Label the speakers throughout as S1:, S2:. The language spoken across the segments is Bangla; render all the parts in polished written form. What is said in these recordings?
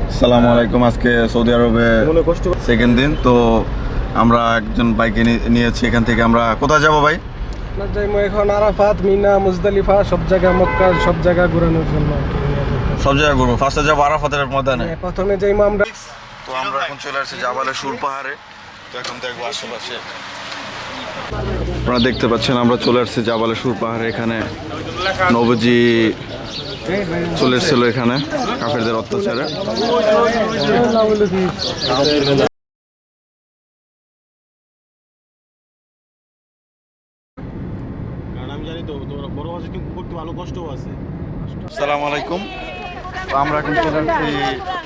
S1: আসসালামু আলাইকুম। আজকে সৌদি আরবে সেকেন্ড দিন, তো আমরা একজন বাইকে নিয়েছি। এখান থেকে আমরা কোথায় যাব ভাই?
S2: যাইমু এখন আরাফাত, মিনা, মুজদালিফা, সব জায়গা, মক্কা, সব জায়গা ঘোরানোর জন্য।
S1: সব জায়গায় ঘুরবো। ফার্স্টে যাবো আরাফাতের ময়দানে।
S2: প্রথমে যাইমু আমরা।
S1: তো আমরা এখন চলে আসছি জাবালে সুর পাহাড়ে। তো এখন দেখবো আশেপাশে। আপনারা দেখতে পাচ্ছেন আমরা চলে আসছি জাবালে সুর পাহাড়ে। এখানে নবজি চলে এসেছিল এখানে কাফেরদের অত্যাচারে। আসসালামু আলাইকুম। তো আমরা এখন চলে আসছি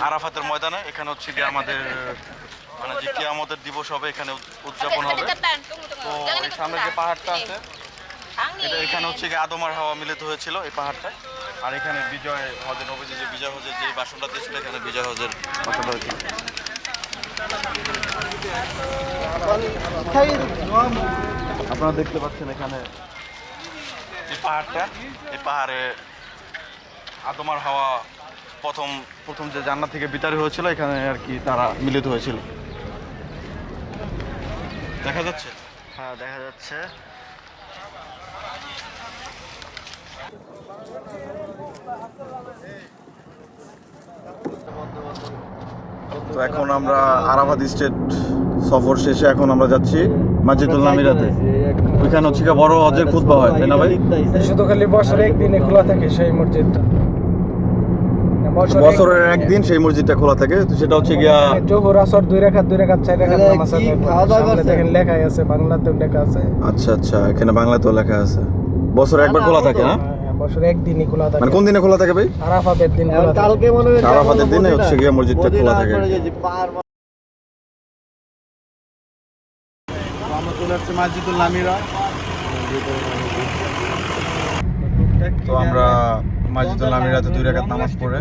S1: আরাফাতের ময়দানে। এখানে হচ্ছে গিয়ে আমাদের মানে যে কিয়ামতের দিবস হবে, এখানে উদযাপন হবে। তো এই সামনে যে পাহাড়টা আছে, এটা এখানে হচ্ছে গিয়ে আদম আর হাওয়া মিলিত হয়েছিল এই পাহাড়টায়। আর এখানে বিজয় হজের নবীজি যে বিজয় হজের যে বাসনটা দিয়েছিল, এখানে বিজয় হজের বাসনটা হয়েছিল। আপনারা দেখতে পাচ্ছেন এখানে যে পাহাড়টা, এই পাহাড়ে আদম আর হাওয়া প্রথম যে জান্নাত থেকে বিতাড়িত হয়েছিল, এখানে আর কি তারা মিলিত হয়েছিল। দেখা যাচ্ছে?
S3: হ্যাঁ, দেখা যাচ্ছে।
S1: তো এখন আমরা আরাফাত স্টেট সফর শেষে এখন আমরা যাচ্ছি মসজিদুল নামিরাতে। ওইখানে হচ্ছে কি বড় হজের খুতবা হয়, তাই না ভাই?
S2: শুধু খালি বছরে একদিনে খোলা থাকে সেই মসজিদটা।
S1: বছরের একদিন সেই মসজিদটা খোলা থাকে। তো সেটা হচ্ছে গিয়া
S2: জোহর আসর 2 রাকাত 4 রাকাত নামাজ আছে। সামনে দেখেন লেখাই আছে, বাংলাতেও লেখা আছে।
S1: আচ্ছা আচ্ছা, এখানে বাংলাতেও লেখা আছে। বছরে একবার খোলা থাকে না?
S2: বছরে একদিনই খোলা থাকে।
S1: মানে কোন দিনে খোলা থাকে ভাই?
S2: আরাফাতের দিন খোলা থাকে।
S3: কালকে মনে হয়
S1: আরাফাতের দিনে হচ্ছে গিয়া মসজিদটা খোলা থাকে।
S3: আমরা চলে আসছি মসজিদুল নামিরা।
S1: তো আমরা মসজিদুল নামিরাতে 2 রাকাত নামাজ পড়ে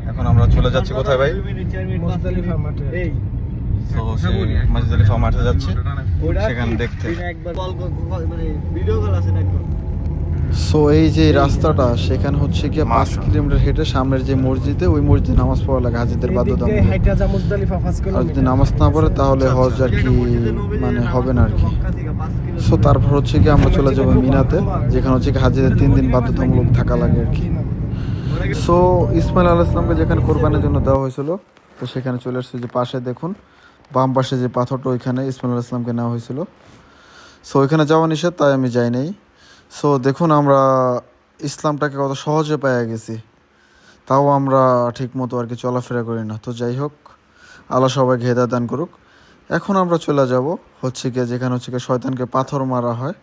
S1: এখন আমরা চলে যাচ্ছি কোথায় ভাই?
S2: মুজদালিফা মাঠে।
S1: তো সেই মুজদালিফা মাঠে যাচ্ছি সেখানে দেখতে।
S3: ভিডিও কল আছে না একদম।
S4: সো এই যে রাস্তাটা, সেখানে হচ্ছে গিয়ে 5 কিলোমিটার হেঁটে সামনের যে মসজিদে, ওই মসজিদে নামাজ পড়া লাগে হাজিদের বাধ্যতামূলক।
S2: হাইটা যা মুজদালিফা 5
S4: আর
S2: কিলোমিটার।
S4: যদি নামাজ না পড়ে তাহলে হজ আর কি মানে হবে না আর কি। সো তারপর হচ্ছে কি আমরা চলে যাবো মিনাতে, যেখানে হচ্ছে কি হাজিদের 3 দিন বাধ্যতামূলক থাকা লাগে আর কি। সো ইসমাইল আলাইহিস সালামকে যেখানে কোরবানির জন্য দেওয়া হয়েছিল, তো সেখানে চলে আসছে। যে পাশে দেখুন, বাম পাশে যে পাথরটা, ওইখানে ইসমাইল আলাইহিস সালামকে নেওয়া হয়েছিল। সো ওইখানে যাওয়া নিষেধ, তাই আমি যাই নাই। সো দেখুন আমরা ইসলামটাকে কত সহজে পেয়ে গেছি, তাও আমরা ঠিক মতো আর কি চলাফেরা করি না। তো যাই হোক, আল্লাহ সবাইকে হেদায়েত দান করুক। এখন আমরা চলে যাব হচ্ছে গিয়ে যেখানে হচ্ছে গিয়ে শয়তানকে পাথর মারা হয়,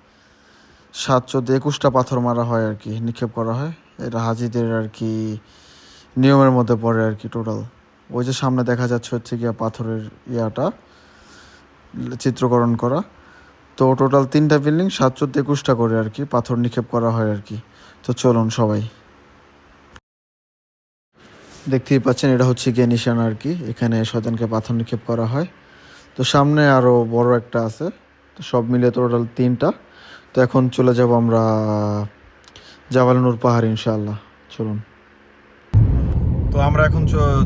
S4: 7, 14, 21টা পাথর মারা হয় আর কি, নিক্ষেপ করা হয়। এটা হাজিদের আর কি নিয়মের মধ্যে পড়ে আর কি টোটাল। ওই যে সামনে দেখা যাচ্ছে হচ্ছে গিয়ে পাথরের ইয়াটা চিত্রকরণ করা। তো টোটাল 3টা বিল্ডিং 7, 14, 21টা করে আর কি পাথর নিক্ষেপ করা হয় আর কি। তো চলুন সবাই, দেখতেই পাচ্ছেন এটা হচ্ছে গিয়ে নিশানা আর কি, এখানে শয়তানকে পাথর নিক্ষেপ করা হয়। তো সামনে আরও বড় একটা আছে। তো সব মিলে টোটাল 3টা। তো এখন চলে যাব আমরা জাবাল নূর পাহাড় ইনশাআল্লাহ। চলুন।
S1: তো আমরা এখন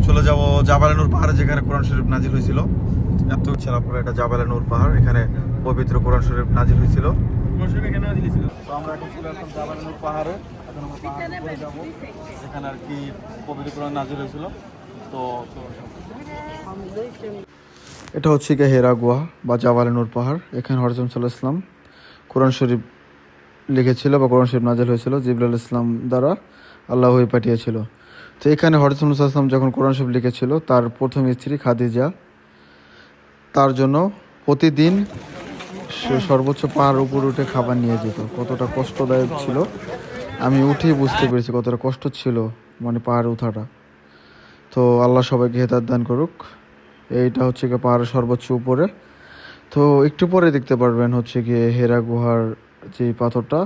S1: চলে যাব জাবালে নূর পাহাড়ে, যেখানে কোরআন শরীফ নাজিল হয়েছিল। এত ছিল আপনার এটা জাবালে নূর পাহাড়, এখানে পবিত্র কোরআন শরীফ নাজিল হয়েছিল। তো আমরা এখন চলে আসলাম জাবালে নূর পাহাড়ে। এখন আমরা পাহাড়ে উপরে যাব, এখানে আর কি পবিত্র কোরআন নাজিল হয়েছিল। তো
S4: এটা হচ্ছে গিয়ে হেরা গুহা বা জাবালে নূর পাহাড়। এখানে হযরত মুহাম্মদ সাল্লাল্লাহু আলাইহি ওয়াসাল্লাম কোরআন শরীফ লিখেছিল বা কোরআন শরীফ নাজিল হয়েছিল জিবরাইল আলাইহিস সালাম দ্বারা, আল্লাহই পাঠিয়েছিল। তো এখানে হযরত মুহাম্মদ সাল্লাল্লাহু আলাইহি ওয়াসাল্লাম যখন কোরআন শরীফ লিখেছিল, তার প্রথম স্ত্রী খাদিজা তার জন্য প্রতিদিন সর্বোচ্চ পাহাড় উপরে উঠে খাবার নিয়ে যেত। কতটা কষ্টদায়ক ছিল আমি উঠেই বুঝতে পেরেছি, কতটা কষ্ট ছিল মানে পাহাড়ে ওঠাটা। তো আল্লাহ সবাইকে হেদায়েত দান করুক। এইটা হচ্ছে গিয়ে পাহাড়ের সর্বোচ্চ উপরে। তো একটু পরে দেখতে পারবেন হচ্ছে গিয়ে হেরা গুহার যে পাথরটা,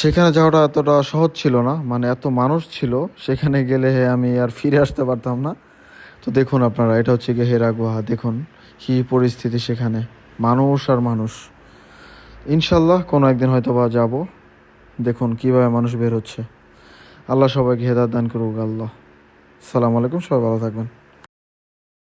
S4: সেখানে যাওয়াটা এতটা সহজ ছিল না, মানে এত মানুষ ছিল সেখানে গেলে আমি আর ফিরে আসতে পারতাম না। তো দেখুন আপনারা, এটা হচ্ছে গিয়ে হেরা গুহা। দেখুন কী পরিস্থিতি সেখানে, মানুষ আর মানুষ। ইনশাল্লাহ কোনো একদিন হয়তো বা যাবো। দেখুন কীভাবে মানুষ বের হচ্ছে। আল্লাহ সবাইকে হেদায়েত দান করুক আল্লাহ। সালামু আলাইকুম, সবাই ভালো থাকবেন।